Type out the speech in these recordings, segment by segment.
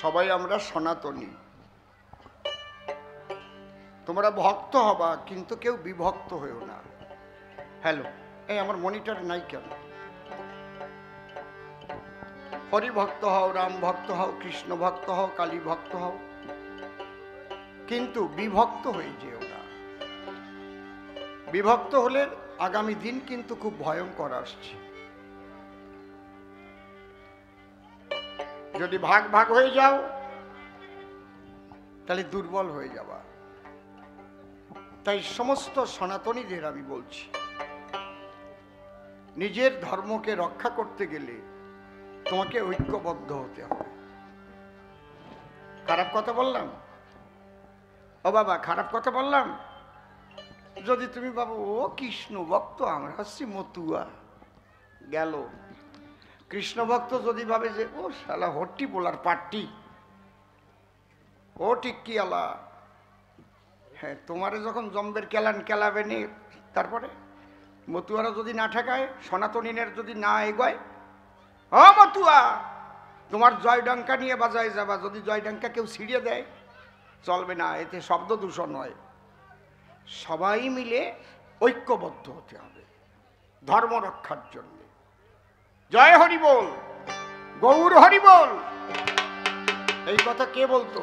সবাই আমরা সনাতনী। তোমরা ভক্ত হবা, কিন্তু কেউ বিভক্ত হয়েও না। হ্যালো, এই আমার মনিটর নাই কেন? হরি ভক্ত হও, রাম ভক্ত হও, কৃষ্ণ ভক্ত হও, কালী ভক্ত হও, কিন্তু বিভক্ত হয়ে যেও না। বিভক্ত হলে আগামী দিন কিন্তু খুব ভয়ঙ্কর আসছে। যদি ভাগ ভাগ হয়ে যাও তাহলে দুর্বল হয়ে যাবা। তাই সমস্ত সনাতনীদের আমি বলছি, নিজের ধর্মকে রক্ষা করতে গেলে তোমাকে ঐক্যবদ্ধ হতে হবে। খারাপ কথা বললাম? ও বাবা, খারাপ কথা বললাম? যদি তুমি বাবা ও কৃষ্ণ ভক্ত, আমরা হচ্ছি মতুয়া, গেল। কৃষ্ণ ভক্ত যদি ভাবে যে ও শালা হট্টি বলার পাট্টি, ও টিক্কি আলা, হ্যাঁ, তোমারে যখন জম্বের কেলান কেলাবে নি, তারপরে মতুয়ারা যদি না ঠেকায়, সনাতনীদের যদি না এগোয়, ও মতুয়া তোমার জয়ডঙ্কা নিয়ে বাজায় যাবা, যদি জয়ডঙ্কা কেউ ছিঁড়িয়ে দেয় চলবে না, এতে শব্দ দূষণ হয়। সবাই মিলে ঐক্যবদ্ধ হতে হবে ধর্ম রক্ষার জন্য। জয় হরি বল, গৌর হরি বল। এই কথা কে বলতো?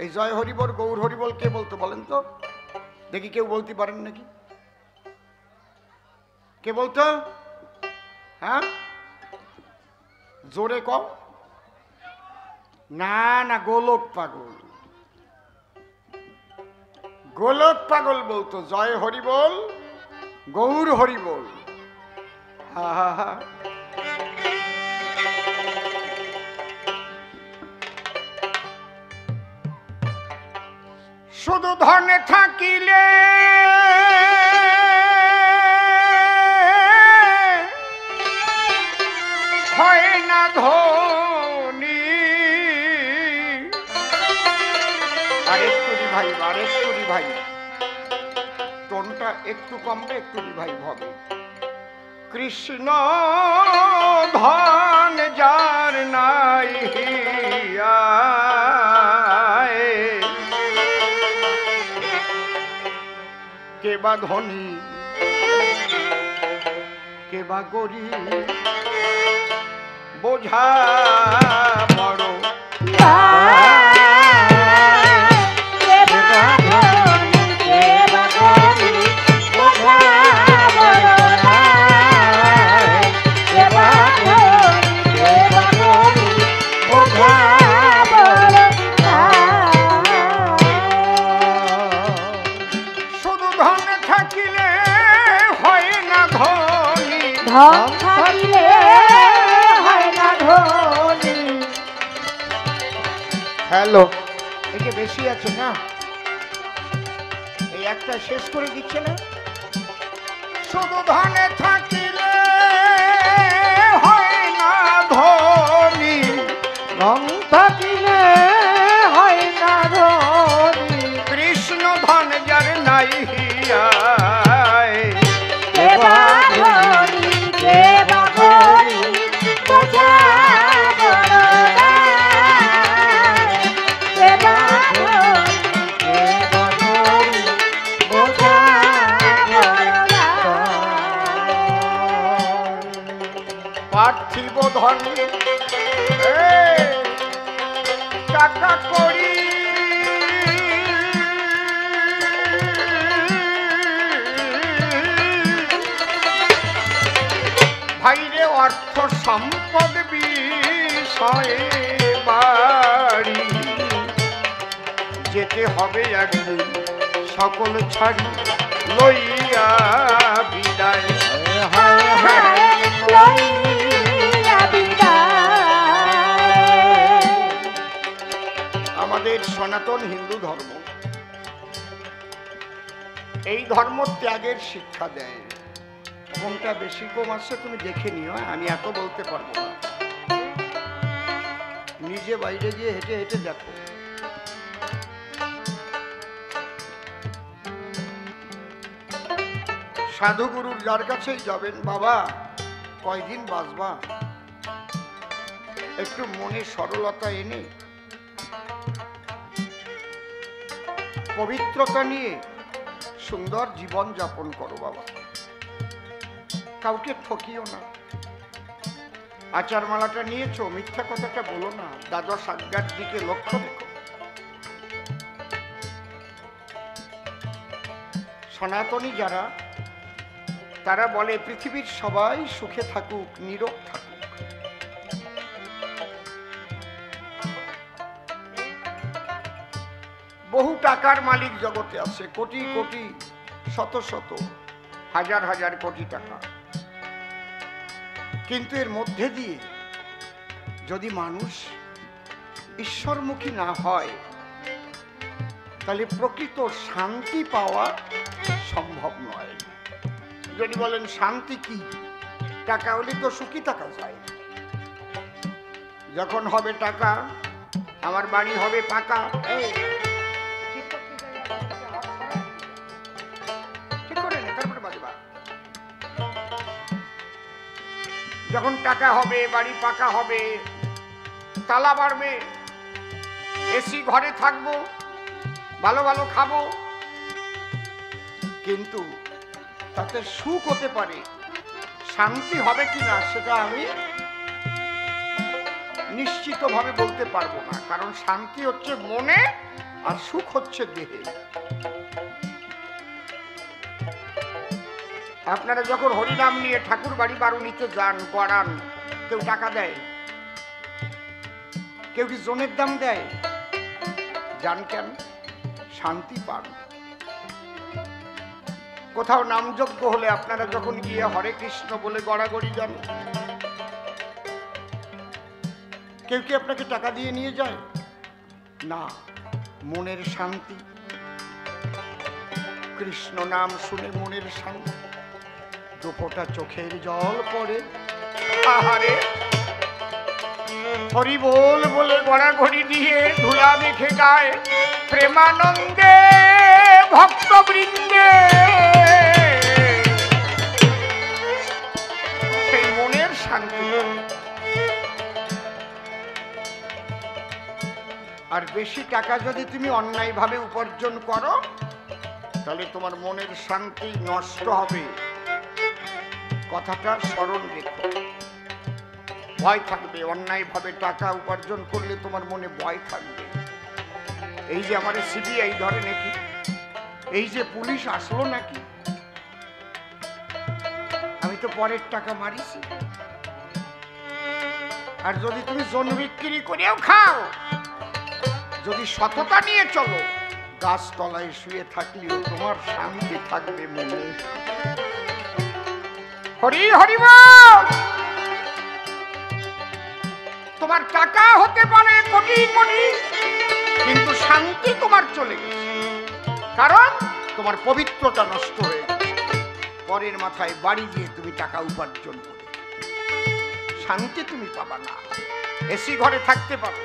এই জয় হরি বল, গৌর হরি বল কে বলতো বলেন তো দেখি? কেউ বলতে পারেন নাকি? কে বলতো? হ্যাঁ, জোরে কও না। না, গোলক পাগল, গোলক পাগল বলতো জয় হরি বল, গৌর হরি বল। হা হা হা। শুধু ধনে থাকিলে হয় না ধনী। আরেকটু রিভাই, আরেকটু রিভাই, টোনটা একটু কমবে, একটু রিভাইভ হবে। কৃষ্ণ ধন যার নাই কে বা ধনী, কে বা গরিব, বোঝা বড়। হ্যালো, একে বেশি আছে না, এই একটা শেষ করে দিচ্ছে না। শুধু ধনে থাকিলে হয় না ধনী, ধন থাকিলে হয় না ধনী। কৃষ্ণ ধন যার নাই পার্থিব ধন টাকা করি ভাইরে, অর্থ সম্পদ বিষয়ে বাড়ি যেতে হবে একদিন, সকল ছাড়ি লইয়া বিদায়। আমাদের সনাতন হিন্দু ধর্ম এই ধর্ম ত্যাগের শিক্ষা দেয়। কোনটা বেশি কম আছে তুমি দেখে নিও, আমি এত বলতে পারবো না। নিজে বাইরে গিয়ে হেঁটে হেঁটে দেখো। সাধুগুরুর যার কাছেই যাবেন, বাবা কয়দিন বাঁচবা, একটু মনে সরলতা এনে পবিত্রতা নিয়ে সুন্দর জীবন যাপন করো বাবা, কাউকে ঠকিও না। আচারমালাটা নিয়েছো, মিথ্যা কথাটা বলো না, দ্বাদশ আজ্ঞার দিকে লক্ষ্য রেখো। সনাতনী যারা, তারা বলে পৃথিবীর সবাই সুখে থাকুক, নীরব থাকুক। বহু টাকার মালিক জগতে আছে, কোটি কোটি, শত শত, হাজার হাজার কোটি টাকা, কিন্তু এর মধ্যে দিয়ে যদি মানুষ ঈশ্বরমুখী না হয়, তাহলে প্রকৃত শান্তি পাওয়া সম্ভব নয়। যদি বলেন শান্তি কি, টাকা হলে তো সুখী থাকা যায়। যখন হবে টাকা, আমার বাড়ি হবে পাকা, যখন টাকা হবে, বাড়ি পাকা হবে, তালা বাড়বে, এসি ঘরে থাকবো, ভালো ভালো খাবো, কিন্তু তাতে সুখ হতে পারে, শান্তি হবে কিনা সেটা আমি নিশ্চিতভাবে বলতে পারবো না। কারণ শান্তি হচ্ছে মনে আর সুখ হচ্ছে দেহে। আপনারা যখন হরিনাম নিয়ে ঠাকুর বাড়ি বারুণীতে যান, গড়ান, কেউ টাকা দেয়? কেউ কি জনের দাম দেয়? যান কেন? শান্তি পান। কোথাও নামযজ্ঞ হলে আপনারা যখন গিয়ে হরে কৃষ্ণ বলে গড়াগড়ি যান, কেউ কি আপনাকে টাকা দিয়ে নিয়ে যায়? না, মনের শান্তি। কৃষ্ণ নাম শুনে মনের শান্তি, দুপোটা চোখের জল পড়ে। আহারে, হরি বল বলে গড়াগড়ি দিয়ে ধুলা মেখে গায়, প্রেমানন্দে ভক্তবৃন্দে। সেই মনের শান্তি। আর বেশি টাকা যদি তুমি অন্যায়ভাবে উপার্জন করো, তাহলে তোমার মনের শান্তি নষ্ট হবে। কথাটা স্মরণ রেখো। ভয় থাকবে, অন্যায়ভাবে টাকা উপার্জন করলে তোমার মনে ভয় থাকবে। এই যে আমার সিবিআই ধরে নাকি, এই যে পুলিশ আসলো নাকি, আমি তো পরের টাকা মারিছি। আর যদি তুমি জন বিক্রি করেও খাও, যদি সততা নিয়ে চলো, গাছতলায় শুয়ে থাকলেও তোমার শান্তি থাকবে মনে। হরি হরি বল। তোমার টাকা হতে পারে কোটি কোটি, কিন্তু শান্তি তোমার চলে গেছে, কারণ তোমার পবিত্রতা নষ্ট হয়ে গেছে। পরের মাথায় বাড়ি দিয়ে তুমি টাকা উপার্জন করে শান্তি তুমি পাবা না। এসি ঘরে থাকতে পারো,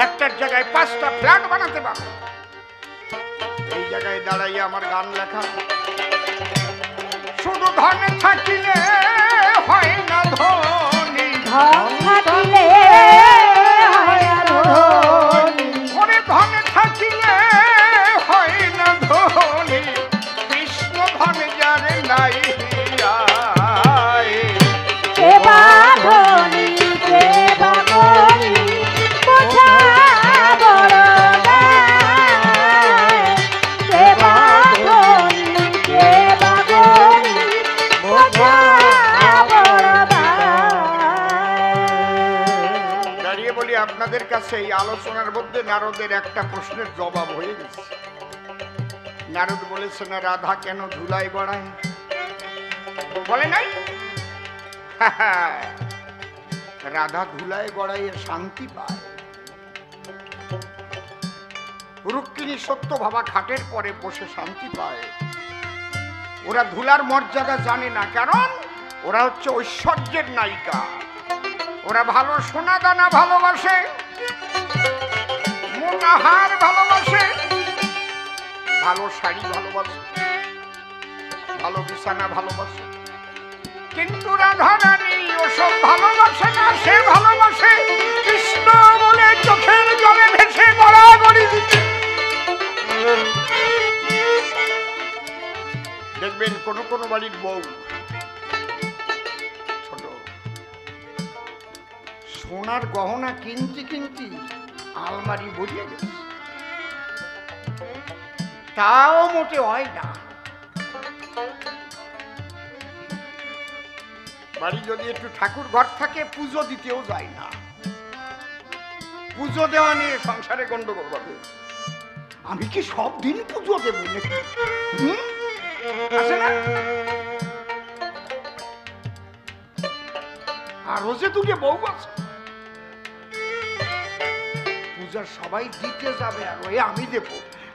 একটার জায়গায় 5টা ফ্ল্যাট বানাতে পারো। এই জায়গায় দাঁড়াইয়া আমার গান লেখা, শুধু ধন থাকিলে হয় না ধনী, ধন থাকিলে হয় না ধনী, ওরে ধন থাকিলে হয় না ধনী, কৃষ্ণ ধন যার নাই কে বা ধনী কে বা গরিব, বোঝা বড় দায়, কে বা ধনী কে বা গরিব, বোঝা বড় দায়। দাঁড়িয়ে বলি আপনাদের কাছে, এই আলোচনার মধ্যে নারদের একটা প্রশ্নের জবাব হয়ে গেছে। নারদ বলেছে না, রাধা কেন ধুলায় গড়ায়? বলে নাই? রাধা ধুলায় গড়াইয়ে শান্তি পায়। রুক্মিণী সত্য ভাবা খাটের পরে বসে শান্তি পায়। ওরা ধুলার মর্যাদা জানে না, কারণ ওরা হচ্ছে ঐশ্বর্যের নায়িকা। ওরা ভালো সোনা দানা ভালোবাসে, মোনাহার ভালোবাসে, ভালো শাড়ি ভালোবাসে, ভালো বিছানা ভালোবাসে, কিন্তু রাধা রানী ওসব ভালোবাসে না। সে ভালোবাসে কৃষ্ণ বলে চোখের জলে ভেসে গড়াগড়ি দিতে। কোনো কোনো বাড়ির বউ ছোট সোনার গহনা কিনতি আলমারি ভরিয়ে গেছে, তাও মোটে হয় না। বাড়ি যদি একটু ঠাকুর ঘর থাকে পুজো দিতেও যায় না, পুজো দেওয়া নিয়ে সংসারে গন্ডগোল হবে। আমি কি সব দিন পুজো দেব নাকি? আরো যে দুটো বউ আছে, পূজার সবাই দিতে যাবে আর ওই আমি দেব।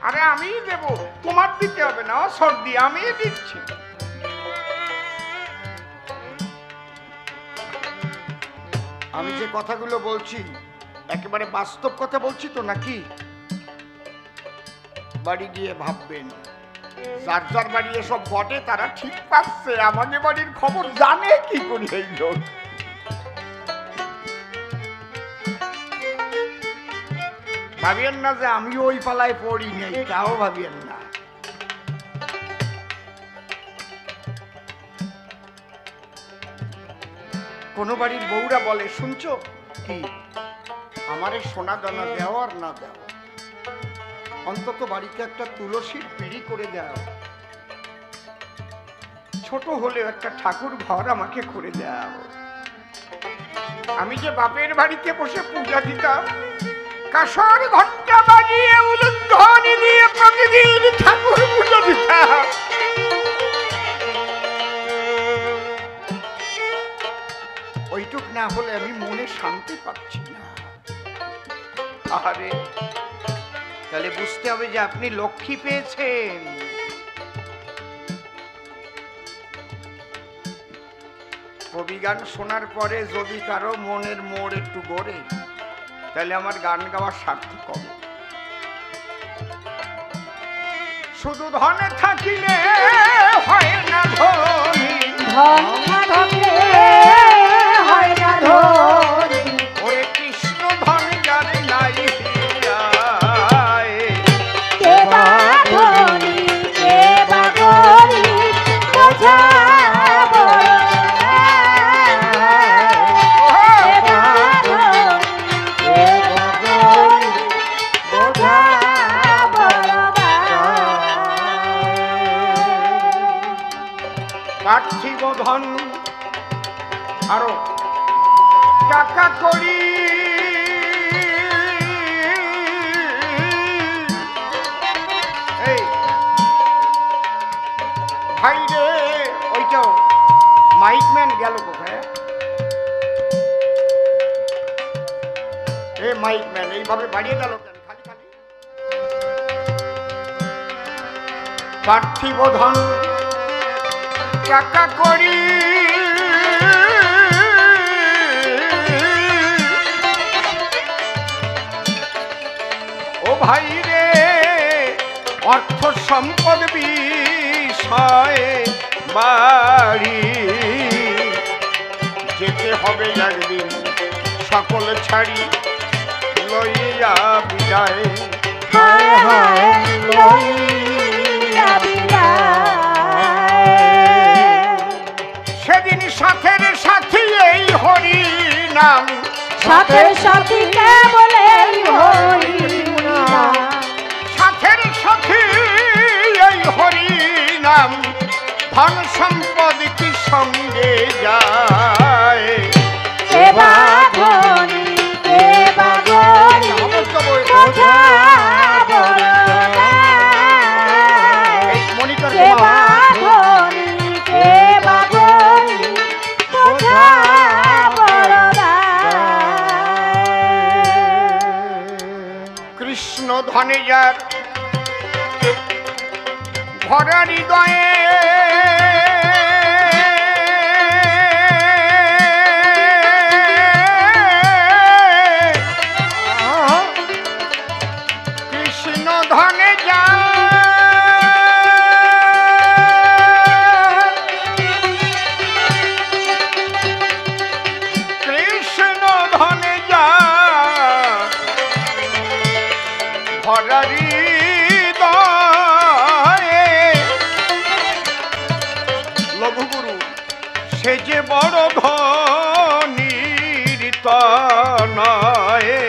আরে আমি দেব, তোমার দিতে হবে না, সর্দি আমি দিচ্ছি। আমি যে কথাগুলো বলছি একেবারে বাস্তব কথা বলছি তো নাকি? বাড়ি গিয়ে ভাববেন, যার যার বাড়ি এসব ঘটে তারা ঠিক পাচ্ছে, আমাদের বাড়ির খবর জানে কি করি এই লোক। ভাবিয়েন না যে আমি ওই পালায় পড়ি নেই, তাও ভাবিয়েন না। কোন বাড়ির বউরা বলে, শুনছো কি, আমারে সোনা দানা দেওয়া আর না দেওয়া, অন্তত বাড়িতে একটা তুলসীর পিঁড়ি করে দাও, ছোট হলেও একটা ঠাকুর ঘর আমাকে করে দাও। আমি যে বাপের বাড়িতে বসে পূজা দিতাম, কাঁসার ঘন্টা বাজিয়ে উলুধ্বনি দিয়ে প্রতিদিন ঠাকুর পূজা দিতাম, ওইটুক না হলে আমি মনে শান্তি পাচ্ছি না। আরে তাহলে বুঝতে হবে যে আপনি লক্ষ্মী পেয়েছেন। কবি গান শোনার পরে যদি কারো মনের মোড় একটু গড়ে, তাহলে আমার গান গাওয়ার সার্থক হবে। শুধু ধনে থাকিলে হয় না ধনী, ধন থাকিলে হয় না ধনী, ওরে কৃষ্ণ ধন যার নাই কে বা ধনী কে বা গরিব বোঝা পার্থিব ধন আরো টাকা করি, এই ভাই রে, ওইটাও মাইকম্যান গেল কোথায়? এ মাইকম্যান এইভাবে বাড়িয়ে গেল কেন খালি খালি? পার্থিব ধন টাকা করি, ও ভাই রে, অর্থ সম্পদ বিষয়ে বাড়ি যেতে হবে একদিন, সকল ছাড়ি লইয়া বিদায়, লইয়া বিদায়। সেদিন সাথের সাথী এই হরি নাম, সাথের সাথী কে বলে হরি নাম, সাথের সাথী এই হরি নাম, ধন সম্পদ কি সঙ্গে যায়, কে বা ধনী কে বা গরিব বোঝা বড় নাই, কে বা ধনী কে বা গরিব বোঝা বড় নাই। কৃষ্ণ ধনে যার ভরা হৃদয়ে, কৃষ্ণ ধনে যার, কৃষ্ণ ধনে যার ভরা হৃদয়ে, ধনির তনয়ে,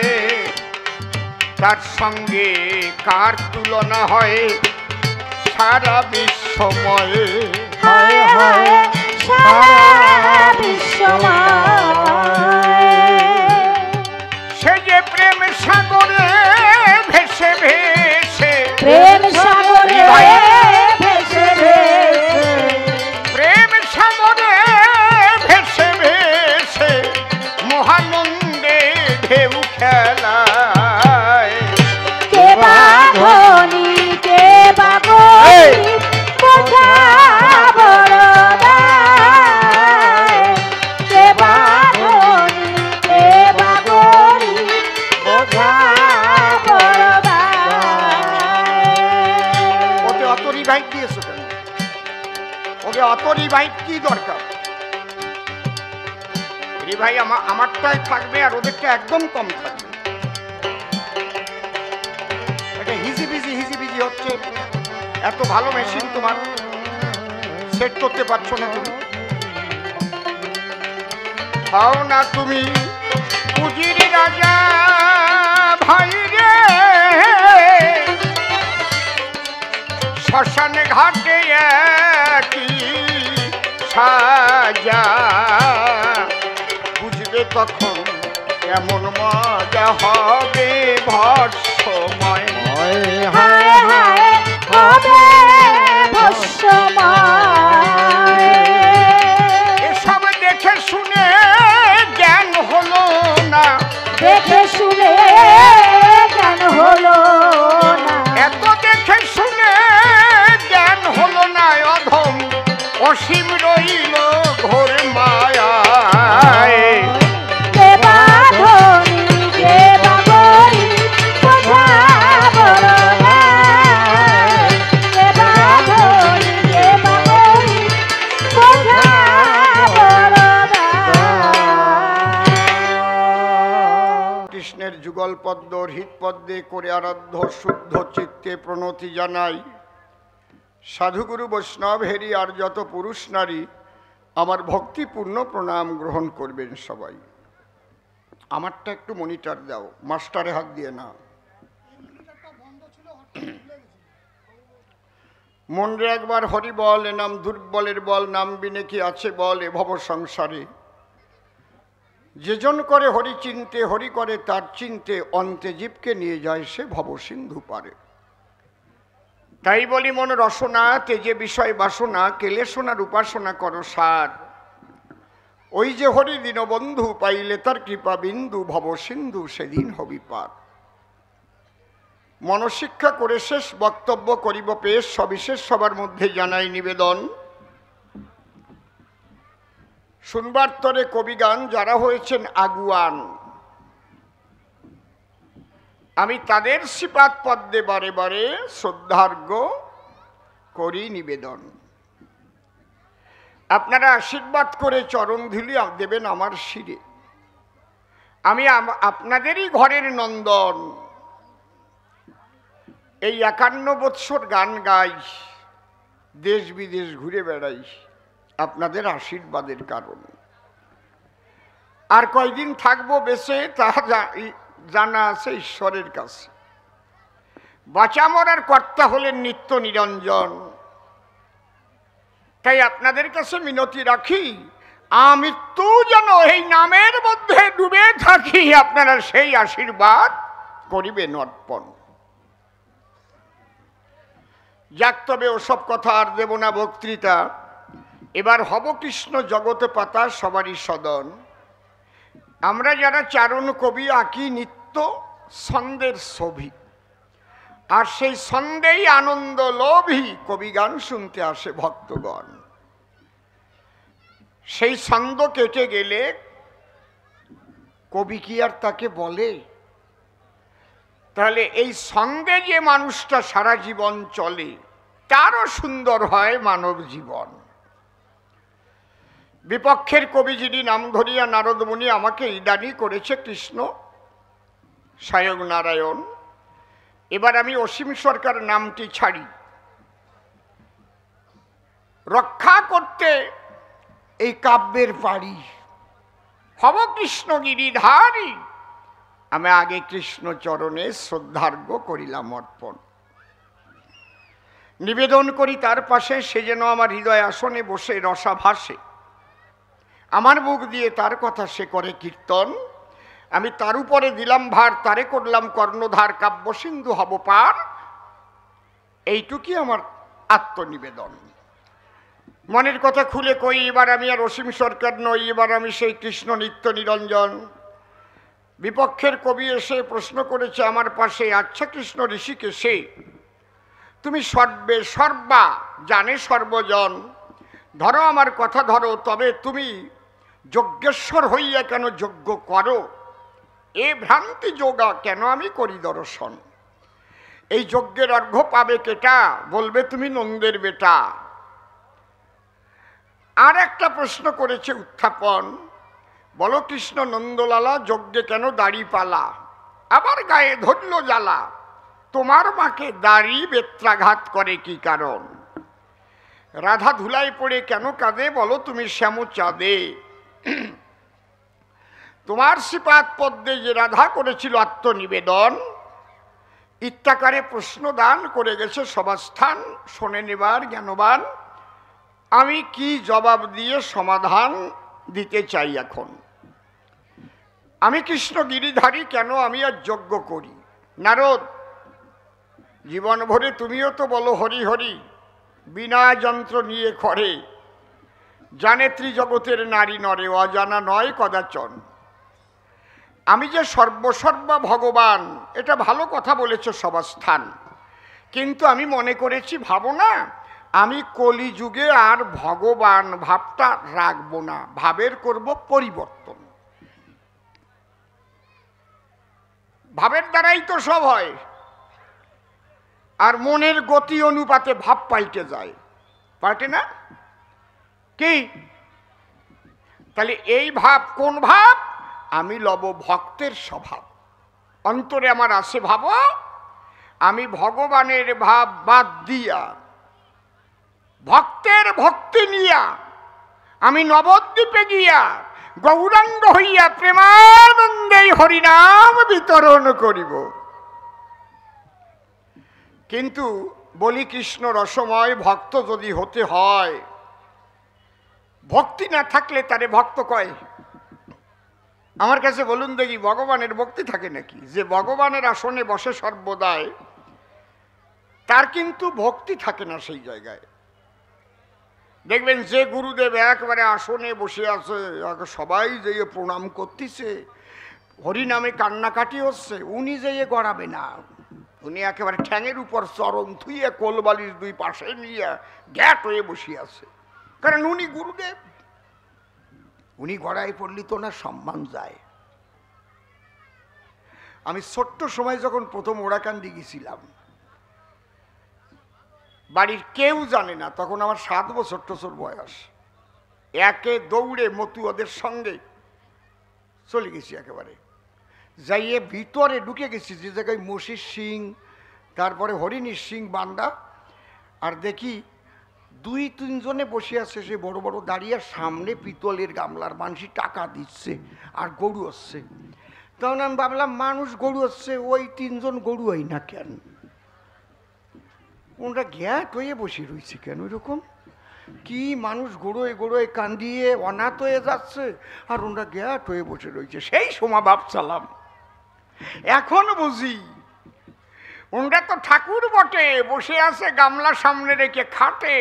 তার সঙ্গে কার তুলনা হয় সারা বিশ্বময়ে। হায় হায় সারা বিশ্বময়, সে যে প্রেম সাগরে ভেসে ভেসে, প্রেম সাগরে ভেসে ভেসে, প্রেম সাগরে ভেসে ভেসে মহানন্দে ঢেউ খেলায়। কে বা ধনী কে বা গরিব বোঝা বড় দায়, কে বা ধনী কে বা গরিব বোঝা বড় দায়। ওকে অত রিভাইভ দিয়েছো কেন? ওকে অত রিভাইভ কি দরকার? রিভাই আমারটাই থাকবে আর ওদেরটা একদম কম থাকবে। এটা হিজিবিজি হচ্ছে। এত ভালো মেশিন তোমার সেট করতে পারছো না তুমি। হও না তুমি পুজির রাজা ভাই রে, শ্মশানে ঘাটে একই সাজা, বুঝবে তখন এমন মজা হবে ভস্মময়। হায় হায় হবে ভস্মময়, এসব দেখে শুনে জ্ঞান হলো না, দেখে শুনে জ্ঞান হলো না, এত দেখে শুনে জ্ঞান হলো না, অধম অসীম রইল ঘোর মায়ায়। কে বা ধনী কে বা গরিব বোঝা বড় দায়, কে বা ধনী কে বা গরিব বোঝা বড় দায়। কৃষ্ণের যুগল পদ্ম হৃৎ পদ্মে করে আরাধ্য শুদ্ধ চিত্তে প্রণতি জানাই। সাধুগুরু বৈষ্ণব হেরি আর যত পুরুষ নারী আমার ভক্তিপূর্ণ প্রণাম গ্রহণ করবেন সবাই। আমারটা একটু মনিটর দাও, মাস্টারে হাত দিয়ে না। মনরে একবার হরি বল, এ নাম দুর্বলের বল, নাম বিনে কি আছে বল এ ভব সংসারে। যেজন করে হরি চিনতে, হরি করে তার চিনতে, অন্তে জীবকে নিয়ে যায় সে ভব সিন্ধু পারে। তাই বলি মন রসনা তেজে বিষয় বাসনা, কেলে সোনার উপাসনা করো সার। ওই যে হরি দীনবন্ধু পাইলে তার কৃপা বিন্দু, ভব সিন্ধু সেদিন হবি পার। মনশিক্ষা করে শেষ বক্তব্য করিব পেশ, সবিশেষ সবার মধ্যে জানাই নিবেদন। শুনবার তরে কবিগান যারা হয়েছেন আগুয়ান, আমি তাদের শ্রীপাদ পদ্মে বারে বারে শ্রদ্ধার্ঘ্য করি নিবেদন। আপনারা আশীর্বাদ করে চরণ ধুলি দেবেন আমার শিরে। আমি আপনাদেরই ঘরের নন্দন, এই 51 বৎসর গান গাই, দেশ বিদেশ ঘুরে বেড়াই আপনাদের আশীর্বাদের কারণে। আর কয়দিন থাকবো বেঁচে তা জানা আছে ঈশ্বরের কাছে। বাঁচা মরার কর্তা হলেন নিত্য নিরঞ্জন। তাই আপনাদের কাছে মিনতি রাখি, আমৃত্যু যেন এই নামের মধ্যে ডুবে থাকি, আপনারা সেই আশীর্বাদ করিবেন অর্পণ। যাক তবে ওসব কথা আর দেব না বক্তৃতা। এবার হব কৃষ্ণ জগতে পাতা সবারই সদন। আমরা যারা চারণ কবি আঁকি নিত্য ছন্দের ছবি, আর সেই ছন্দেই আনন্দ লোভী কবি গান শুনতে আসে ভক্তগণ। সেই ছন্দ কেটে গেলে কবি কি আর তাকে বলে? তাহলে এই ছন্দে যে মানুষটা সারা জীবন চলে, তারও সুন্দর হয় মানব জীবন। বিপক্ষের কবি যিনি নাম ধরিয়া নারদমুনি আমাকে ইদানি করেছে কৃষ্ণ স্বয়ং নারায়ণ। এবার আমি অসীম সরকার নামটি ছাড়ি। রক্ষা করতে এই কাব্যের পারি, হব কৃষ্ণ গিরিধারী। আমি আগে কৃষ্ণ চরণে শ্রদ্ধার্ঘ্য করিলাম অর্পণ, নিবেদন করি তার পাশে, সে যেন আমার হৃদয় আসনে বসে রসা ভাসে। আমার মুখ দিয়ে তার কথা সে করে কীর্তন, আমি তার উপরে দিলাম ভার, তারে করলাম কর্ণধার, কাব্য সিন্ধু হব পার। এইটুকুই আমার আত্মনিবেদন। মনের কথা খুলে কই, এবার আমি আর অসীম সরকার নই, এবার আমি সেই কৃষ্ণ নিত্য নিরঞ্জন। বিপক্ষের কবি এসে প্রশ্ন করেছে আমার পাশে, আচ্ছা কৃষ্ণ ঋষিকেশে, তুমি সর্বে সর্বা জানে সর্বজন, ধরো আমার কথা ধরো, তবে তুমি যজ্ঞেশ্বর হইয়া কেন যজ্ঞ করো? এ ভ্রান্তি যোগা কেন আমি করি দর্শন? এই যজ্ঞের অর্ঘ্য পাবে কেটা, বলবে তুমি নন্দের বেটা। আর একটা প্রশ্ন করেছে উত্থাপন, বলো কৃষ্ণ নন্দলালা যজ্ঞে কেন দাড়ি পালা? আবার গায়ে ধরল জ্বালা, তোমার মাকে দাড়ি বেত্রাঘাত করে কি কারণ? রাধা ধুলায় পড়ে কেন কাঁদে, বলো তুমি শ্যাম চাঁদে? তোমার শ্রীপাদ পদ্মে যে রাধা করেছিল আত্মনিবেদন, ইত্যাকারে প্রশ্ন দান করে গেছে সভাস্থান, শোনে নেবার জ্ঞানবান। আমি কি জবাব দিয়ে সমাধান দিতে চাই এখন? আমি কৃষ্ণ গিরিধারী, কেন আমি আর যজ্ঞ করি? নারদ, জীবন ভরে তুমিও তো বলো হরি হরি, বিনা যন্ত্র নিয়ে করে, জানে ত্রিজগতের নারী নরে, অজানা নয় কদাচন। আমি যে সর্বসর্বা ভগবান, এটা ভালো কথা বলেছ সভাস্থান, কিন্তু আমি মনে করেছি, ভাবো না, আমি কলিযুগে আর ভগবান ভাবটা রাখবো না, ভাবের করব পরিবর্তন। ভাবের দ্বারাই তো সব হয়, আর মনের গতি অনুপাতে ভাব পাল্টে যায়, পাল্টে না কি? তাহলে এই ভাব কোন ভাব? আমি লব ভক্তের স্বভাব। অন্তরে আমার আছে ভাব, আমি ভগবানের ভাব বাদ দিয়া ভক্তের ভক্তি নিয়া আমি নবদ্বীপে গিয়া গৌরাঙ্গ হইয়া প্রেমানন্দে হরিনাম বিতরণ করিব। কিন্তু বলি কৃষ্ণ রসময় ভক্ত যদি হতে হয়, ভক্তি না থাকলে তারে ভক্ত কয়? আমার কাছে বলুন দেখি, ভগবানের ভক্তি থাকে নাকি? যে ভগবানের আসনে বসে সর্বদাই, তার কিন্তু ভক্তি থাকে না সেই জায়গায়। দেখবেন যে গুরুদেব একবারে আসনে বসে আছে, সবাই যেয়ে প্রণাম করতেছে, হরিনামে কান্নাকাটি হচ্ছে, উনি যেয়ে গড়াবে না, উনি একেবারে ঠ্যাঙের উপর চরণ থুইয়ে কোলবালির দুই পাশে নিয়ে গ্যাট হয়ে বসে আছে, কারণ উনি গুরুদেব। উনি গড়াই পড়লি তো না সম্মান যায়। আমি ছোট্ট সময় যখন প্রথম ওড়াকান্দি গেছিলাম, বাড়ির কেউ জানে না, তখন আমার 7 বছর টছর বয়স, একে দৌড়ে মতুয়াদের সঙ্গে চলে গেছি, একেবারে যাইয়ে ভিতরে ঢুকে গেছি, যে জায়গায় মসির সিং, তারপরে হরিণীর সিং বান্দা, আর দেখি 2-3 জনে বসে আছে, সে বড় বড় দাঁড়িয়ে, সামনে পিতলের গামলার মানুষই টাকা দিচ্ছে আর গরু হচ্ছে। তখন আমি ভাবলাম, মানুষ গরু হচ্ছে, ওই 3 জন গরু হয় না কেন? ওনারা গ্যাট হয়ে বসে রয়েছে কেন? এরকম কি মানুষ গড়োয় গড়োয় কান্দিয়ে অনাথ হয়ে যাচ্ছে, আর ওনারা গ্যাট হয়ে বসে রয়েছে। সেই সময় ভাবছিলাম, এখন বুঝি ওনারা তো ঠাকুর বটে, বসে আছে গামলা সামনে রেখে খাটে।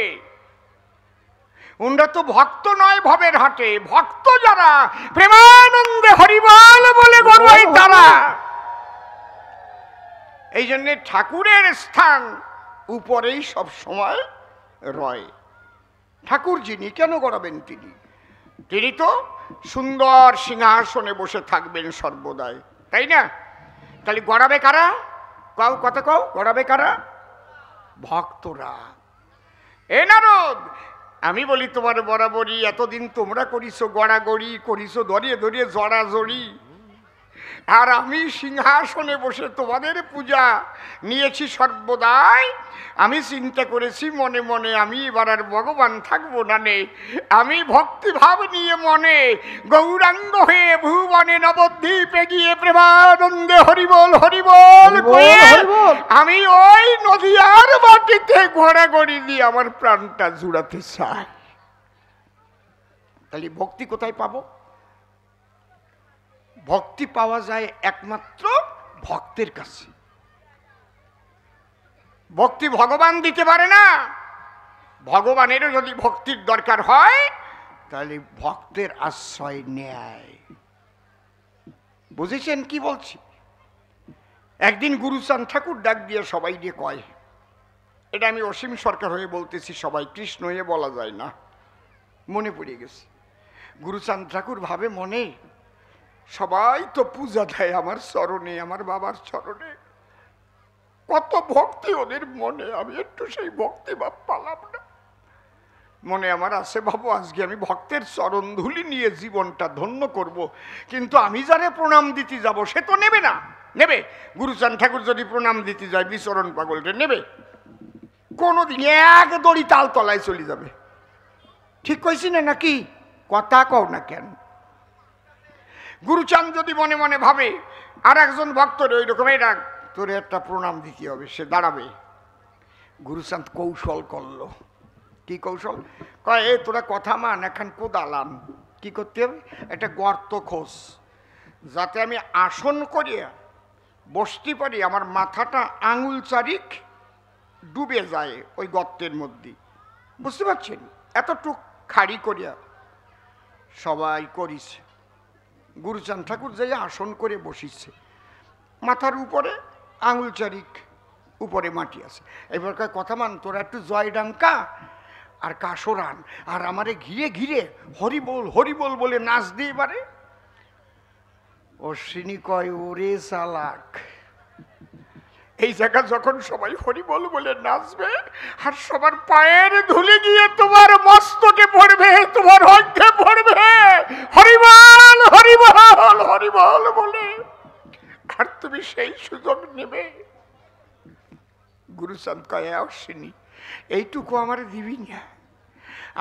ওনারা তো ভক্ত নয় ভবের হাটে, ভক্ত যারা প্রেমানন্দে হরিবল বলে গড়ায় তারা। এই জন্যে ঠাকুরের স্থান উপরেই সব সময় রয়। ঠাকুর যিনি, কেন গড়াবেন তিনি? তিনি তো সুন্দর সিংহাসনে বসে থাকবেন সর্বদাই, তাই না? তাহলে গড়াবে কারা? কও, কথা কও, গড়াবে কারা? ভক্তরা। এ নারদ, আমি বলি তোমার বরাবরই, এতদিন তোমরা করিছো গড়াগড়ি, করিছো দরিয়ে দরিয়ে জড়াজড়ি, আর আমি সিংহাসনে বসে তোমাদের পূজা নিয়েছি সর্বদাই। আমি চিন্তা করেছি মনে মনে আমি এবার আর ভগবান থাকবো না নে, আমি ভক্তিভাব নিয়ে মনে গৌরাঙ্গ হয়ে ভুবনে নবদ্বীপে গিয়ে প্রেমানন্দে হরিবল হরিবল কয়ে আমি ওই নদীয়ার মাটিতে ঘোরাঘুরি দিয়ে আমার প্রাণটা জুড়াতে চাই। তাহলে ভক্তি কোথায় পাবো? ভক্তি পাওয়া যায় একমাত্র ভক্তের কাছে। ভক্তি ভগবান দিতে পারে না। ভগবানেরও যদি ভক্তির দরকার হয় তাহলে ভক্তের আশ্রয় নেয়। বুঝেছেন কি বলছি? একদিন গুরুচাঁদ ঠাকুর ডাক দিয়ে সবাই দিয়ে কয়, এটা আমি অসীম সরকার হয়ে বলতেছি, সবাই কৃষ্ণ হয়ে বলা যায় না, মনে পড়ে গেছে। গুরুচাঁদ ঠাকুর ভাবে মনে, সবাই তো পূজা দেয় আমার চরণে, আমার বাবার চরণে, কত ভক্তি ওদের মনে, আমি একটু সেই ভক্তি ভাব পালাম না। মনে আমার আছে বাবু, আজকে আমি ভক্তের চরণ ধুলি নিয়ে জীবনটা ধন্য করব, কিন্তু আমি যারে প্রণাম দিতে যাব সে তো নেবে না। নেবে? গুরুচাঁদ ঠাকুর যদি প্রণাম দিতে যায় বিচরণ পাগলটা নেবে? কোনোদিন এক দড়ি তাল তলায় চলে যাবে। ঠিক কইছি না নাকি? কথা কও না কেন? গুরুচাঁদ যদি মনে মনে ভাবে আর একজন ভক্তরে ওই রকমই ডাক, তোরে একটা প্রণাম দিতে হবে, সে দাঁড়াবে। গুরুচাঁদ কৌশল করলো। কি কৌশল? কয়, এ তোরা কথা মান, এখন কোদালান কি করতে হবে, একটা গর্ত খোঁজ, যাতে আমি আসন করিয়া বসতে পারি, আমার মাথাটা আঙুল চারিক ডুবে যায় ওই গর্তের মধ্যে। বুঝতে পারছেন? এতটুক খাড়ি করিয়া সবাই করিছে। গুরুচাঁদ ঠাকুর যাই আসন করে বসিছে, মাথার উপরে আঙুল চারিক উপরে মাটি আছে। এবার কথা মান, তোরা একটু জয় ডাঙ্কা আর কাসরান আর আমারে ঘিরে ঘিরে হরিবোল হরিবোল বলে নাচ দিয়ে এবারে। অশ্বিনী কয়, ওরে চালাক, এই জায়গা যখন সবাই হরিবোল বলে নাচবে আর সবার পায়ের ধুলে গিয়ে তোমার মস্তকে পড়বে, তোমার অঙ্গে পড়বে হরিবোল হরিবোল হরিবোল বলে, আর তুমি সেই সুযোগ নেবে। গুরুচাঁদ কয়, অশ্বিনী এইটুকু আমার দিবি না?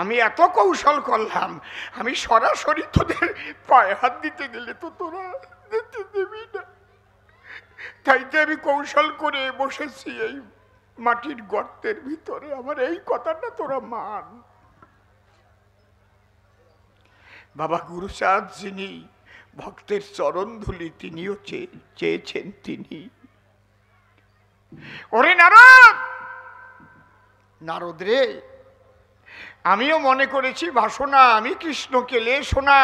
আমি এত কৌশল করলাম, আমি সরাসরি তোদের পায়ে হাত দিতে গেলে তো তোরা দিতে দিবি না, তাইতে আমি কৌশল করে বসেছি এই মাটির গর্তের ভিতরে, আমার এই কথাটা তোরা মান। বাবা গুরুচাঁদ যিনি ভক্তের চরণ ধুলি, তিনিও চেয়েছেন তিনি। ওরে নারদ, নারদ রে, আমিও মনে করেছি ভাষণা, আমি কৃষ্ণকে লে শোনা,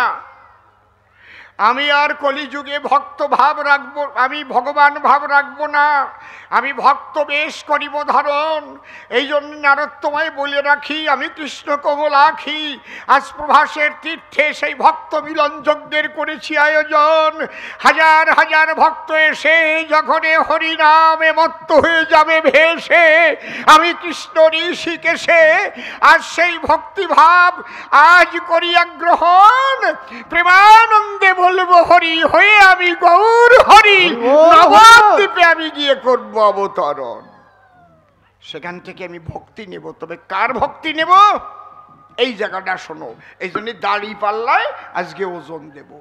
আমি আর কলিযুগে ভক্ত ভাব রাখবো, আমি ভগবান ভাব রাখবো না, আমি ভক্ত বেশ করিব ধারণ। এই জন্য নারদ তোমায় বলে রাখি, আমি কৃষ্ণ কমলাখি, আজ প্রভাসের তীর্থে সেই ভক্ত মিলন যজ্ঞের করেছি আয়োজন। হাজার হাজার ভক্ত এসে যখন হরিনামে মত্ত হয়ে যাবে ভেসে, আমি কৃষ্ণ ঋষিকেশে আজ সেই ভক্তিভাব আজ করিয়া গ্রহণ, প্রেমানন্দে বলবো হরি হয়ে আমি গৌর হরি, নবদ্বীপে আমি গিয়ে করবো অবতরণ। সেখান থেকে আমি ভক্তি নেব, তবে কার ভক্তি নেব এই জায়গাটা শোনো। এই জন্য দাড়ি পাল্লায় আজকে ওজন দেব।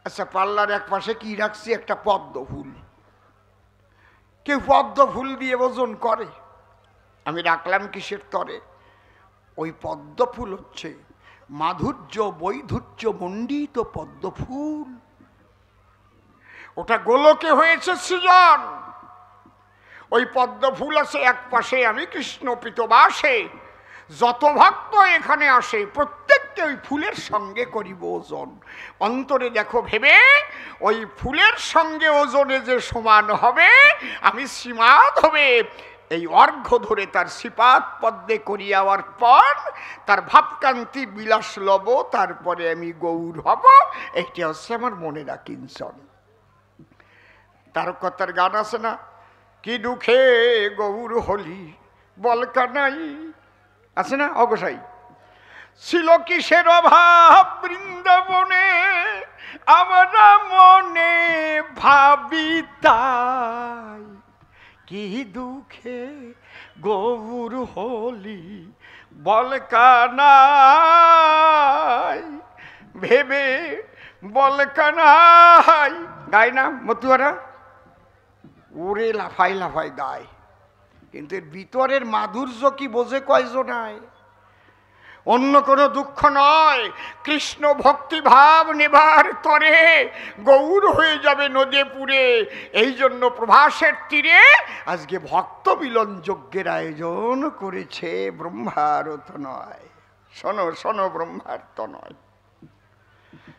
আচ্ছা, পাল্লার এক পাশে কি রাখছি? একটা পদ্ম ফুল। কেউ পদ্ম ফুল দিয়ে ওজন করে, আমি রাখলাম কিসের তরে? ওই পদ্ম ফুল হচ্ছে মাধুর্য বৈধুর্য মণ্ডিত পদ্ম ফুল। ওটা গোলকে হয়েছে সৃজন। ওই পদ্ম ফুল আছে এক পাশে, আমি কৃষ্ণ পিতবাসে, যত ভক্ত এখানে আসে প্রত্যেককে ওই ফুলের সঙ্গে করিব ওজন। অন্তরে দেখো ভেবে, ওই ফুলের সঙ্গে ওজনে যে সমান হবে, আমি শ্রীমাদ হবে এই অর্ঘ্য ধরে তার শ্রীপাদ পদ্মে করিয়াওয়ার পর তার ভাবকান্তি বিলাস লব, তারপরে আমি গৌর হব। এইটা হচ্ছে আমার মনেরা কিঞ্চন। তারকতার গান আছে না, কি দুঃখে গৌর হলি বলকা নাই, আছে না অগসাই? ছিল কিসের অভাব বৃন্দাবনে, আমার পাবি তাই, কি দুঃখে গৌর হলি বল কানাই, ভেবে বল কানাই। গায় না মতুয়ারা? ওরে লাফাই লাফাই গায়, কিন্তু এর ভিতরের মাধুর্য কি বোঝে কয়জনায়? অন্য কোনো দুঃখ নয়, কৃষ্ণ ভক্তি ভাব নেবার তরে গৌর হয়ে যাবে নদে পুরে। এই জন্য প্রভাসের তীরে আজকে ভক্ত মিলন যজ্ঞের আয়োজন করেছে, ব্রহ্মার তো নয়। শোনো শোনো, ব্রহ্মার তো নয়।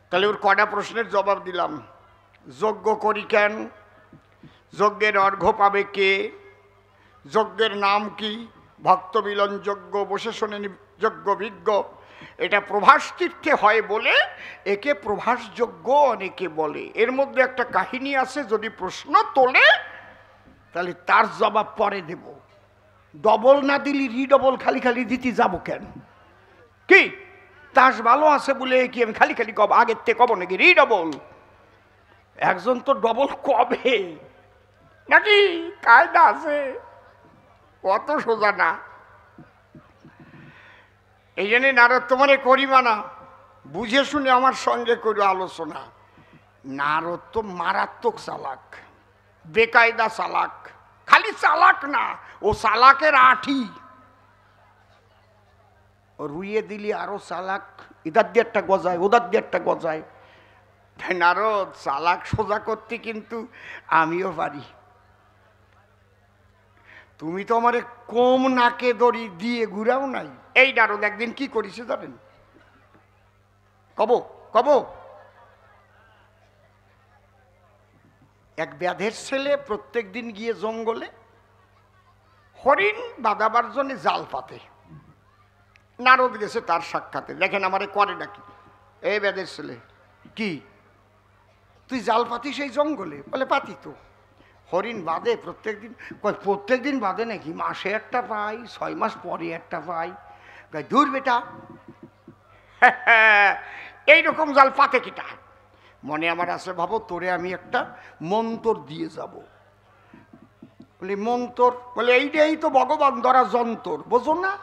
তাহলে ওর কটা প্রশ্নের জবাব দিলাম। যজ্ঞ করি কেন? যজ্ঞের অর্ঘ্য পাবে কে? যজ্ঞের নাম কি? ভক্ত মিলন যজ্ঞ, বসে শোনেন যজ্ঞ বিজ্ঞ। এটা প্রভাস তীর্থে হয় বলে একে প্রভাস যজ্ঞ অনেকে বলে। এর মধ্যে একটা কাহিনী আছে, যদি প্রশ্ন তোলে তাহলে তার জবাব পরে দেব। ডবল না দিলি রিডবল খালি খালি দিতে যাব কেন? কি তাস ভালো আছে বলে কি আমি খালি খালি কব? আগের থেকে কব নাকি রিডবল? একজন তো ডবল কবে নাকি, কায়দা আছে, অত সোজা না। এই জন্যে নারদ তোমারে করি মানা, বুঝে শুনে আমার সঙ্গে করো আলোচনা। নারদ তো মারাত্মক চালাক, বেকায়দা চালাক। খালি চালাক না, ও চালাকের আঠি। ও রুইয়ে দিলি আরো চালাক, ইদার দিয়ে একটা গজায়, ওদার দিয়ে একটা গজায়। তাই নারদ চালাক সোজা করতে কিন্তু আমিও পারি। তুমি তো আমারে কম নাকে দড়ি দিয়ে ঘুরাও নাই। এই নারদ একদিন কি করিস জানেন? কব কব এক ব্যাধের ছেলে প্রত্যেক দিন গিয়ে জঙ্গলে হরিণ বাঁধাবার জন্য জাল পাতে। নারদ গেছে তার সাক্ষাতে, দেখেন আমারে করে ডাকি, এই ব্যাধের ছেলে কি তুই জাল পাতিস এই জঙ্গলে? বলে পাতি তো। হরিণ বাঁধে প্রত্যেক দিন? প্রত্যেক দিন বাঁধে নাকি, মাসে একটা পাই, 6 মাস পরে একটা পাই। দূর বেটা, এইরকম জাল পাতে কিটা? মনে আমার আছে, ভাবো তোরে আমি একটা মন্তর দিয়ে যাব। বলি মন্তর? বলে এইটাই তো ভগবান ধরা যন্তর, বোঝো না?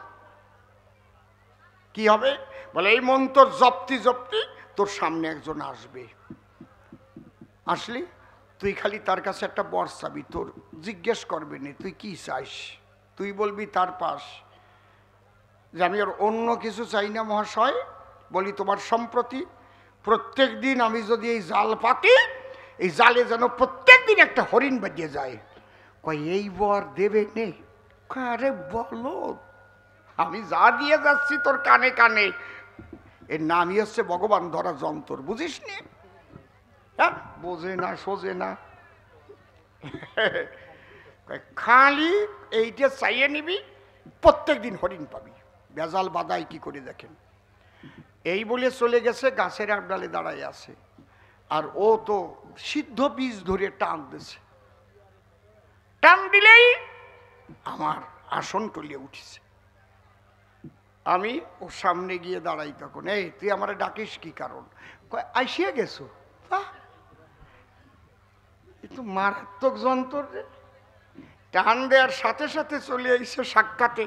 কি হবে? বলে এই মন্তর জপ্তি জপ্তি তোর সামনে একজন আসবে, আসলি তুই খালি তার কাছে একটা বর চাবি, তোর জিজ্ঞেস করবে না তুই কি চাইস, তুই বলবি তার পাশ যে আমি আর অন্য কিছু চাই না মহাশয়। বলি তোমার সম্প্রতি প্রত্যেক দিন আমি যদি এই জাল পাতি, এই জালে যেন প্রত্যেক দিন একটা হরিণ বাজিয়ে যায়। কয় এই বর দেবে নে? আরে বলো, আমি যা দিয়ে যাচ্ছি তোর কানে কানে, এর নামই হচ্ছে ভগবান ধরা যন্তর, বুঝিস নি? হ্যাঁ, বোঝে না সোজে না। খালি এইটা চাইয়ে নিবি, প্রত্যেক দিন হরিণ পাবি। বেজাল বাদাই কি করে দেখেন। এই বলে চলে গেছে, গাছের আড়ালে দাঁড়ায় আছে। আর ও তো সিদ্ধ বীজ ধরে টান দিছে, টান দিলেই আমার আসন টলিয়ে উঠেছে। আমি ওর সামনে গিয়ে দাঁড়াই, তখন এই তুই আমার ডাকিস কি কারণ? আইসিয়ে গেছো? একটু মারাত্মক যন্ত্র, টান দেওয়ার সাথে সাথে চলে আইসে সাক্ষাতে।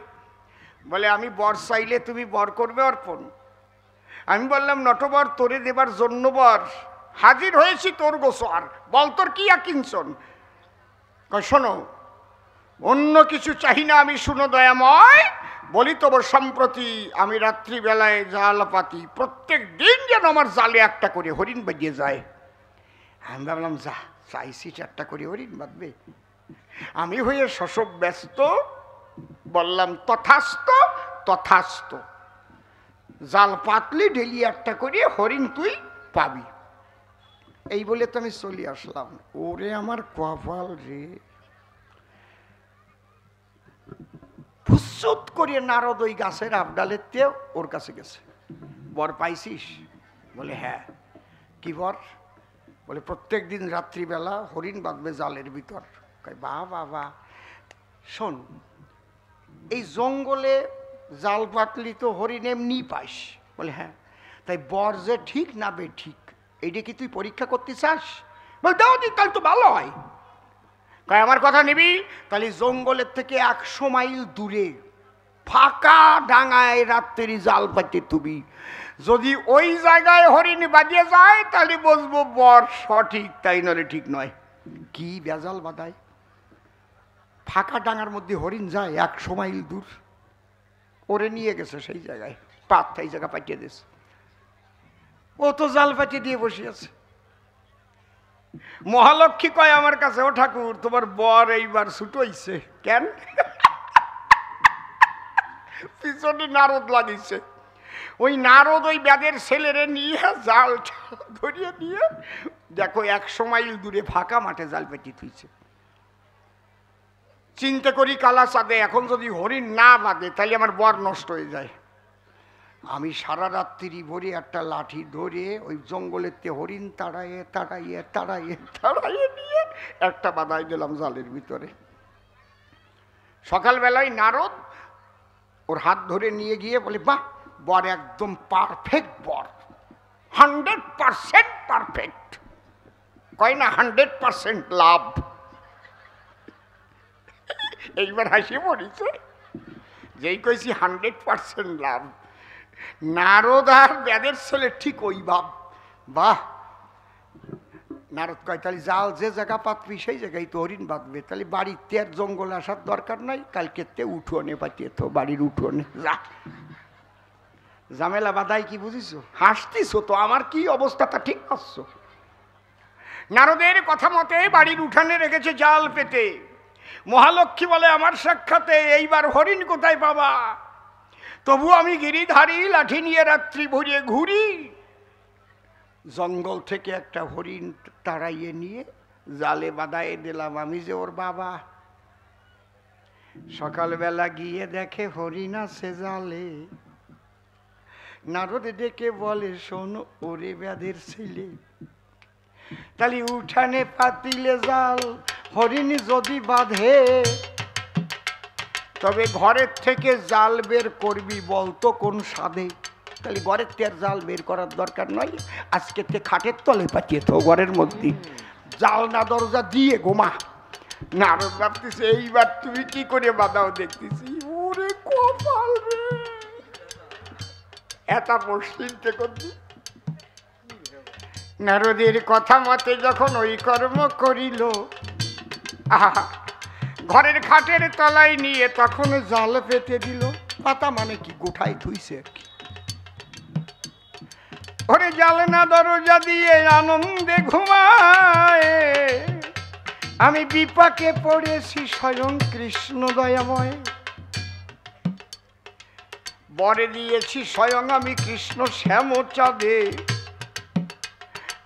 বলে আমি বর চাইলে তুমি বর করবে অর্পণ? আমি বললাম নটবর তোরে দেবার জন্য বর হাজির হয়েছি, তোর গোসর বল তোর কি কিনছন? শোনো, অন্য কিছু চাহি না আমি, শুনো দয়াময়, বলি তোর সম্প্রতি আমি রাত্রিবেলায় জাল পাতি, প্রত্যেক দিন যেন আমার জালে একটা করে হরিণ বাজিয়ে যায়। আমি ভাবলাম যা চাইছি 4টা করে হরিণ বাঁধবে। আমি হয়ে শশব ব্যস্ত বললাম তথাস্ত তথাস্ত, জাল পাতলি ডেলি একটা করে হরিণ তুই পাবি। এই বলে তো আমি চলে আসলাম। ওরে আমার কপাল রে, ফুসুত করে নারদ ওই গাছের আবডালের তেও ওর কাছে গেছে। বর পাইছিস? বলে হ্যাঁ। কি বর? বলে প্রত্যেক দিন রাত্রিবেলা হরিণ বাঁধবে জালের ভিতর। বাহ বাবা, শোন এই জঙ্গলে জাল পাতলি তো হরিণ এমনি পাইস? বলে হ্যাঁ। তাই বর যে ঠিক না বে ঠিক, এইটা কি তুই পরীক্ষা করতে চাস? দাও দি, তাহলে তো ভালো হয়। কয় আমার কথা নিবি, তাহলে জঙ্গলের থেকে 100 মাইল দূরে ফাঁকা ডাঙায় রাত্রি জাল পাইতে তুমি, যদি ওই জায়গায় হরিণ বাজিয়ে যায় তাহলে বুঝবো বর সঠিক, তাই নলে ঠিক নয়। কি বেজাল বাদায়, ফাঁকা ডাঙার মধ্যে হরিণ যায় 100 মাইল দূর, ওরে নিয়ে গেছে সেই জায়গায়, পাত্তাই জায়গা পাঠিয়ে দিয়েছে। ও তো জাল পাঠিয়ে দিয়ে বসে আছে। মহালক্ষ্মী কয় আমার কাছে, ও ঠাকুর তোমার বর এইবার ছুটো হইছে কেন? পিছনে নারদ লাগিয়েছে। ওই নারদ ওই ব্যাদের ছেলেরে নিয়ে জাল ধরিয়ে নিয়ে দেখো 100 মাইল দূরে ফাঁকা মাঠে জাল পেটি থুইছে। চিন্তা করি কালা চাঁদে এখন যদি হরিণ না বাঁধে তাহলে আমার বর নষ্ট হয়ে যায়। আমি সারা রাত্রি ভরে একটা লাঠি ধরে ওই জঙ্গলের হরিণ তাড়াইয়ে তাড়াইয়ে তাড়াইয়ে তাড়াইয়ে নিয়ে একটা বাঁধাই দিলাম জালের ভিতরে। সকালবেলায় নারদ ওর হাত ধরে নিয়ে গিয়ে বলে, বাহ বর একদম পারফেক্ট বর, 100% পারফেক্ট। কয় না 100% লাভ। এইবার হাসি পড়িছে, যেই কইছি 100% লাভ। নারদ আর ব্যাদের ছেলে ঠিক ওই ভাব। বাহ। নারদ কয় তাহলে জাল যে জায়গা পাতবি সেই জায়গায় তো হরিণ বাঁধবে, তাহলে বাড়িতে আর জঙ্গল আসার দরকার নাই, কালকে উঠোনে পাঠিয়ে তো বাড়ির উঠোনে যা। ঝামেলা বাদাই কি বুঝিছো? হাসতিছো তো, আমার কি অবস্থাটা ঠিক করছো? নারদের কথা মতে বাড়ির উঠানে রেখেছে জাল পেতে। মহালক্ষ্মী বলে আমার সাক্ষাতে এইবার হরিণ কোথায় পাবা? তবু আমি গিরিধারী লাঠি নিয়ে রাত্রি ভরিয়ে ঘুরি। জঙ্গল থেকে একটা হরিণ তাড়াইয়ে নিয়ে জালে বাঁধাইয়ে দিলাম, আমি যে ওর বাবা। সকালবেলা গিয়ে দেখে হরিণ আছে জালে। নারদ ডেকে বলে, শোনো ওরে ব্যাধের ছেলে, তাহলে উঠানে পাতিলে জাল হরিণ যদি বাঁধে, তবে ঘরের থেকে জাল বের করবি বলতো কোন সাধে? তাহলে ঘরের থেকে জাল বের করার দরকার নয়, আজকে তে খাটের তলে পাঠিয়ে তো ঘরের মধ্যে জাল না দরজা দিয়ে ঘুমা। নারদ ভাবতেছে এইবার তুমি কি করে বাঁধাও দেখতেছি। ওরে কপাল রে, এটা মুশকিলতে করবি। নারদের কথা মতে যখন ওই কর্ম করিল, আহা ঘরের খাটের তলায় নিয়ে তখন জাল পেতে দিল। পাতা মানে কি, গোঠায় থুইছে। ওরে জাল না দরজা দিয়ে আনন্দে ঘুমায়, আমি বিপাকে পড়েছি স্বয়ং কৃষ্ণ দয়াময়। বরে দিয়েছি স্বয়ং আমি কৃষ্ণ শ্যাম চাঁদে।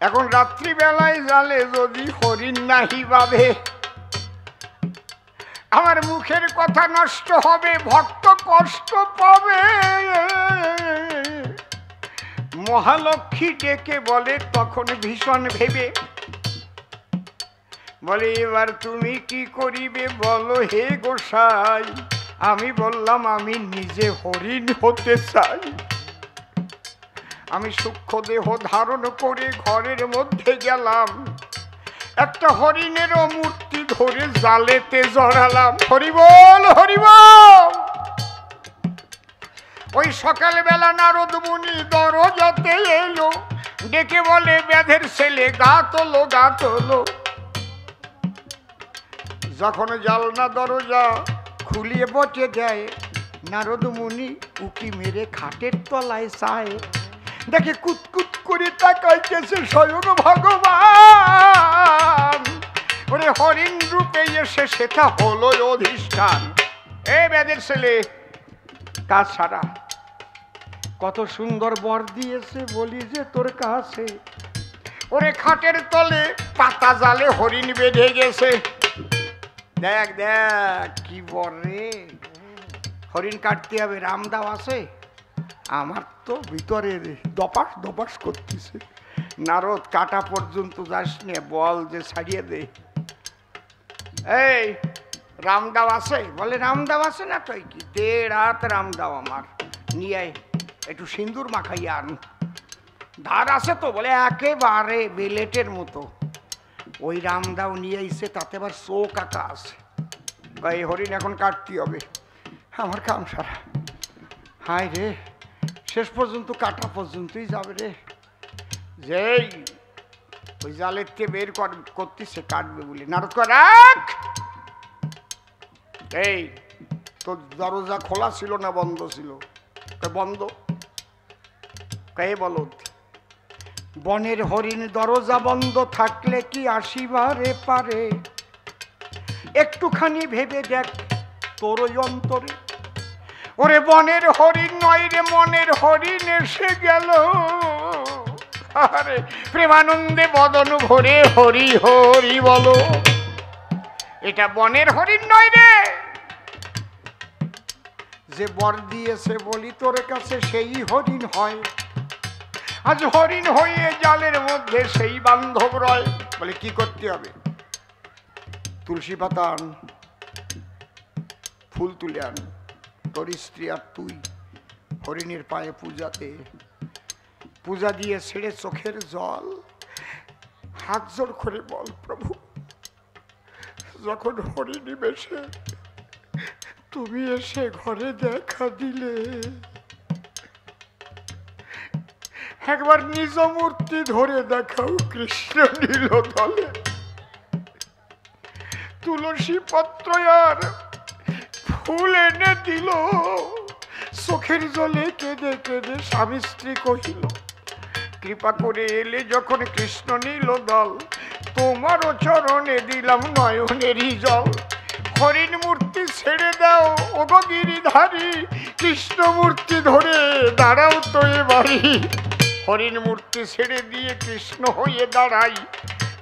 এখন রাত্রিবেলায় জালে যদি হরিণ নাহি বাঁধে, আমার মুখের কথা নষ্ট হবে, ভক্ত কষ্ট পাবে। মহালক্ষ্মী ডেকে বলে তখন ভীষণ ভেবে, বলে এবার তুমি কি করিবে বলো হে গোসাই? আমি বললাম আমি নিজে হরিণ হতে চাই। আমি সূক্ষ্ম দেহ ধারণ করে ঘরের মধ্যে গেলাম, একটা হরিণেরও মূর্তি ধরে জালেতে জড়ালাম। হরিবল হরিবল। ওই সকালবেলা নারদ মুনি দরজাতে এলো, ডেকে বলে ব্যাধের ছেলে গা তোলো গা তোলো। যখন জালনা দরজা খুলিয়ে বসে দেয়, নারদ মুনি উকি মেরে খাটের তলায় চায়, দেখে কুতকুত করে তাকাইতেছে স্বয়ং ভগবান। ওরে হরিণ রূপে এসে সেটা হলো অধিষ্ঠান। এ ব্যাধের ছেলে কাজ সারা, কত সুন্দর বর দিয়েছে বলি যে তোর কাছে। ওরে খাটের তলে পাতা জালে হরিণ বেঁধে গেছে। দেখ দেখ কি বর রে, হরিণ কাটতে হবে, রামদাও আছে। আমার তো ভিতরে দপাস দপাস করতেছে। নারদ কাটা পর্যন্ত যাস নে, বল যে ছাড়িয়ে দে। এই রামদাও আছে? বলে রামদাও আছে না, তুই কি 1.5 হাত রামদাও আমার নিয়ে একটু সিন্দুর মাখাইয়া আন। ধার আছে তো? বলে একেবারে বেলেটের মতো। ওই রামদাও নিয়ে এসে তাতে আবার চোখ আঁকা আছে। এই হরিণ এখন কাটতে হবে, আমার কাম সারা। হায় রে, শেষ পর্যন্ত কাটা পর্যন্তই যাবে রে। যেই ওই জালের থেকে বের করতেছে কাটবে বলে, নারদ কর রাখ। এই তোর দরজা খোলা ছিল না বন্ধ ছিল? বন্ধ। কে বলদ? বনের হরিণ দরজা বন্ধ থাকলে কি আসিবারে পারে? একটুখানি ভেবে দেখ তোর ওই অন্তরে। ওরে বনের হরিণ নয় রে, মনের হরিণ এসে গেল। আরে প্রেমানন্দে বদন ভরে হরি হরি বলো। এটা বনের হরিণ নয় রে। যে বর দিয়েছে বলি তোর কাছে সেই হরিণ হয়। আজ হরিণ হয়ে জালের মধ্যে সেই বান্ধব রয়। বলে কি করতে হবে? তুলসী পাতা আন, ফুল তুলে আন, তোর স্ত্রী আর তুই হরিণের পায়ে পূজাতে পূজা দিয়ে ছেড়ে চোখের জল হাত জোর করে বল, প্রভু যখন হরিণী বেশে তুমি এসে ঘরে দেখা দিলে, একবার নিজ মূর্তি ধরে দেখাও কৃষ্ণ নীল দলে। তুলসী পত্র আর ফুল এনে দিল, চোখের জলে কেঁদে কেঁদে স্বামী স্ত্রী কহিল, কৃপা করে এলে যখন কৃষ্ণ নীল দল, তোমারও চরণে দিলাম নয়নেরই জল। হরিণ মূর্তি ছেড়ে দাও ওগো গিরিধারী, কৃষ্ণ মূর্তি ধরে দাঁড়াও তো এবারই। হরিণ মূর্তি ছেড়ে দিয়ে কৃষ্ণ হয়ে দাঁড়াই।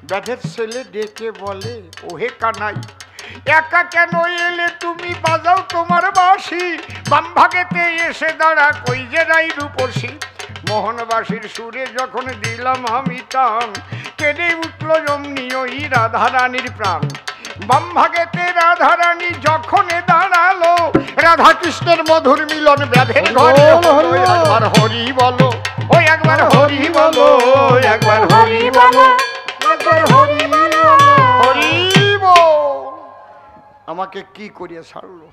ব্যাধের ছেলে ডেকে বলে, ওহে কানাই একা কেন এলে তুমি, বাজাও তোমার বাঁশি। বাম ভাগেতে এসে দাঁড়া কই যে রাই রূপসী। মোহনবাসীর সুরে যখন দিলাম আমি টান, কেঁদে উঠল অমনি ওই রাধারানীর প্রাণ। বাম ভাগেতে রাধারানী যখন দাঁড়ালো, রাধা কৃষ্ণের মধুর মিলন ব্যাধের ঘরে। একবার হরি বলো, ওই একবার হরি বলো, একবার হরি বলো, একবার হরি বলো, হরি বল। আমাকে কি করিয়া ছাড়লো?